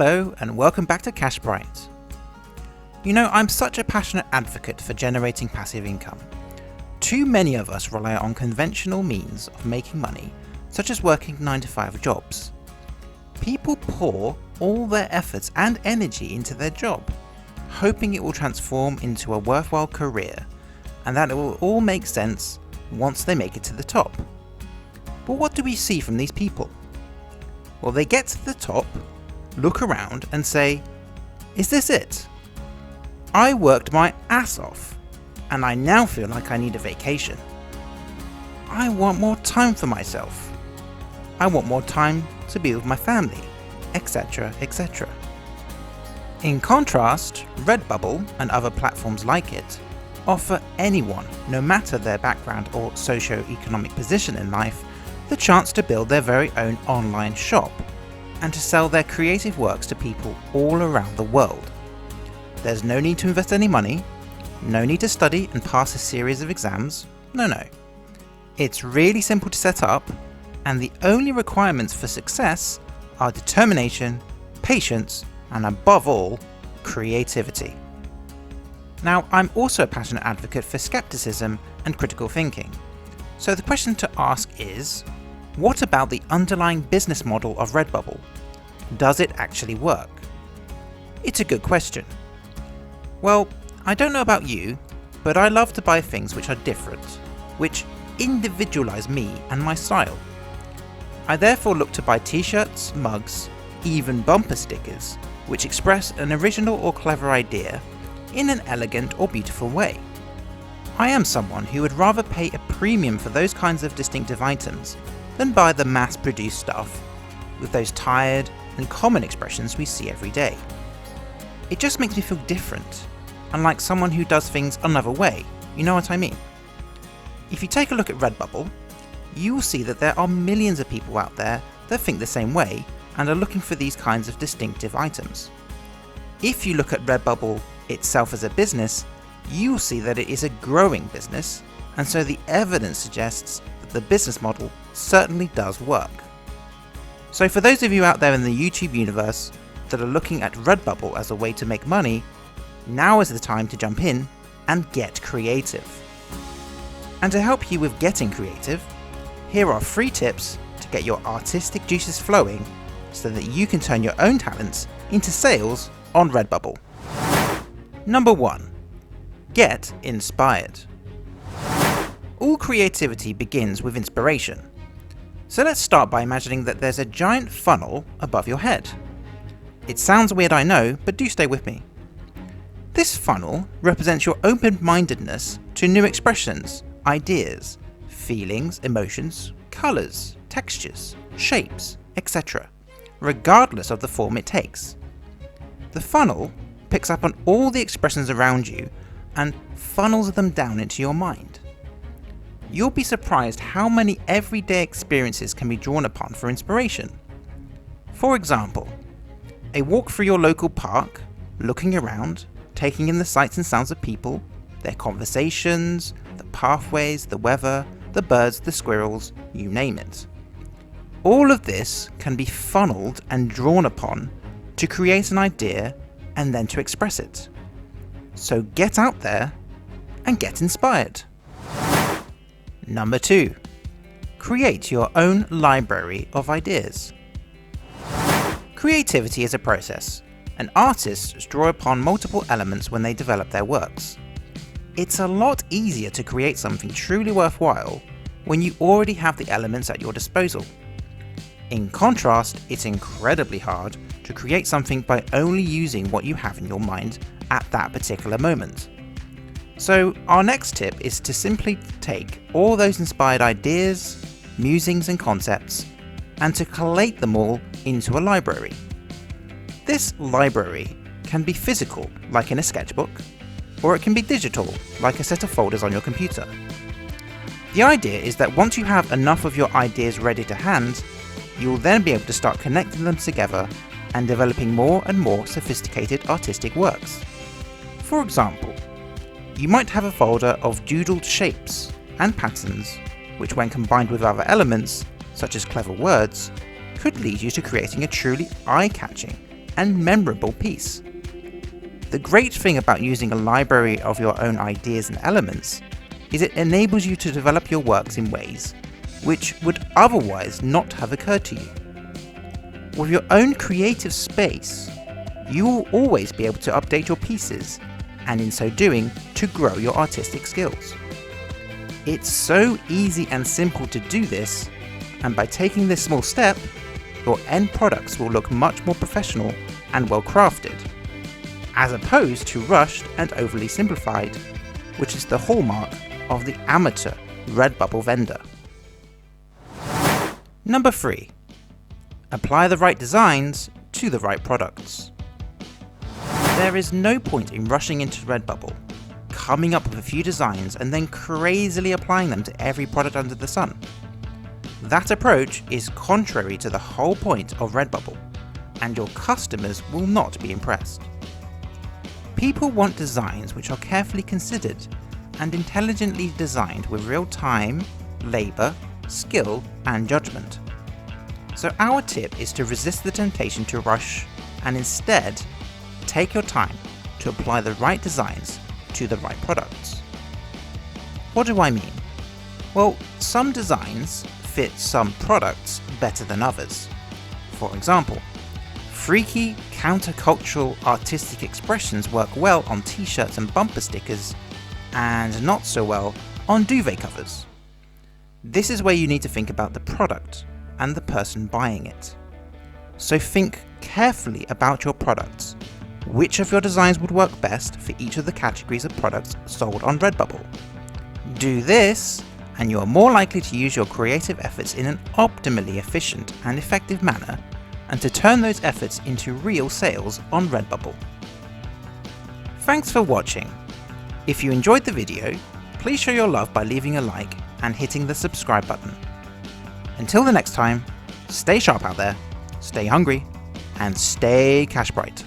Hello and welcome back to Cash Bright. You know, I'm such a passionate advocate for generating passive income. Too many of us rely on conventional means of making money, such as working 9-to-5 jobs. People pour all their efforts and energy into their job, hoping it will transform into a worthwhile career and that it will all make sense once they make it to the top. But what do we see from these people? Well, they get to the top, look around and say, "Is this it? I worked my ass off and I now feel like I need a vacation. I want more time for myself. I want more time to be with my family," etc., etc. In contrast, Redbubble and other platforms like it offer anyone, no matter their background or socio-economic position in life, the chance to build their very own online shop and to sell their creative works to people all around the world. There's no need to invest any money, no need to study and pass a series of exams, no. It's really simple to set up, and the only requirements for success are determination, patience, and above all, creativity. Now, I'm also a passionate advocate for skepticism and critical thinking. So the question to ask is, what about the underlying business model of Redbubble? Does it actually work? It's a good question. Well, I don't know about you, but I love to buy things which are different, which individualize me and my style. I therefore look to buy t-shirts, mugs, even bumper stickers, which express an original or clever idea in an elegant or beautiful way. I am someone who would rather pay a premium for those kinds of distinctive items than buy the mass-produced stuff with those tired and common expressions we see every day. It just makes me feel different, and like someone who does things another way, you know what I mean? If you take a look at Redbubble, you will see that there are millions of people out there that think the same way and are looking for these kinds of distinctive items. If you look at Redbubble itself as a business, you will see that it is a growing business, and so the evidence suggests that the business model certainly does work. So for those of you out there in the YouTube universe that are looking at Redbubble as a way to make money, now is the time to jump in and get creative. And to help you with getting creative, here are 3 tips to get your artistic juices flowing so that you can turn your own talents into sales on Redbubble. Number 1. Get inspired. All creativity begins with inspiration. So let's start by imagining that there's a giant funnel above your head. It sounds weird, I know, but do stay with me. This funnel represents your open-mindedness to new expressions, ideas, feelings, emotions, colours, textures, shapes, etc., regardless of the form it takes. The funnel picks up on all the expressions around you and funnels them down into your mind. You'll be surprised how many everyday experiences can be drawn upon for inspiration. For example, a walk through your local park, looking around, taking in the sights and sounds of people, their conversations, the pathways, the weather, the birds, the squirrels, you name it. All of this can be funneled and drawn upon to create an idea and then to express it. So get out there and get inspired. Number 2. Create your own library of ideas. Creativity is a process, and artists draw upon multiple elements when they develop their works. It's a lot easier to create something truly worthwhile when you already have the elements at your disposal. In contrast, it's incredibly hard to create something by only using what you have in your mind at that particular moment. So our next tip is to simply take all those inspired ideas, musings and concepts and to collate them all into a library. This library can be physical, like in a sketchbook, or it can be digital, like a set of folders on your computer. The idea is that once you have enough of your ideas ready to hand, you will then be able to start connecting them together and developing more and more sophisticated artistic works. For example, you might have a folder of doodled shapes and patterns, which when combined with other elements, such as clever words, could lead you to creating a truly eye-catching and memorable piece. The great thing about using a library of your own ideas and elements is it enables you to develop your works in ways which would otherwise not have occurred to you. With your own creative space, you will always be able to update your pieces, and in so doing, to grow your artistic skills. It's so easy and simple to do this, and by taking this small step, your end products will look much more professional and well crafted, as opposed to rushed and overly simplified, which is the hallmark of the amateur Redbubble vendor. Number 3. Apply the right designs to the right products. There is no point in rushing into Redbubble, coming up with a few designs and then crazily applying them to every product under the sun. That approach is contrary to the whole point of Redbubble, and your customers will not be impressed. People want designs which are carefully considered and intelligently designed with real time, labour, skill and judgment. So our tip is to resist the temptation to rush and instead take your time to apply the right designs to the right products. What do I mean? Well, some designs fit some products better than others. For example, freaky, countercultural artistic expressions work well on t-shirts and bumper stickers, and not so well on duvet covers. This is where you need to think about the product and the person buying it. So think carefully about your products. Which of your designs would work best for each of the categories of products sold on Redbubble? Do this, and you are more likely to use your creative efforts in an optimally efficient and effective manner, and to turn those efforts into real sales on Redbubble. Thanks for watching. If you enjoyed the video, please show your love by leaving a like and hitting the subscribe button. Until the next time, stay sharp out there, stay hungry, and stay cash bright.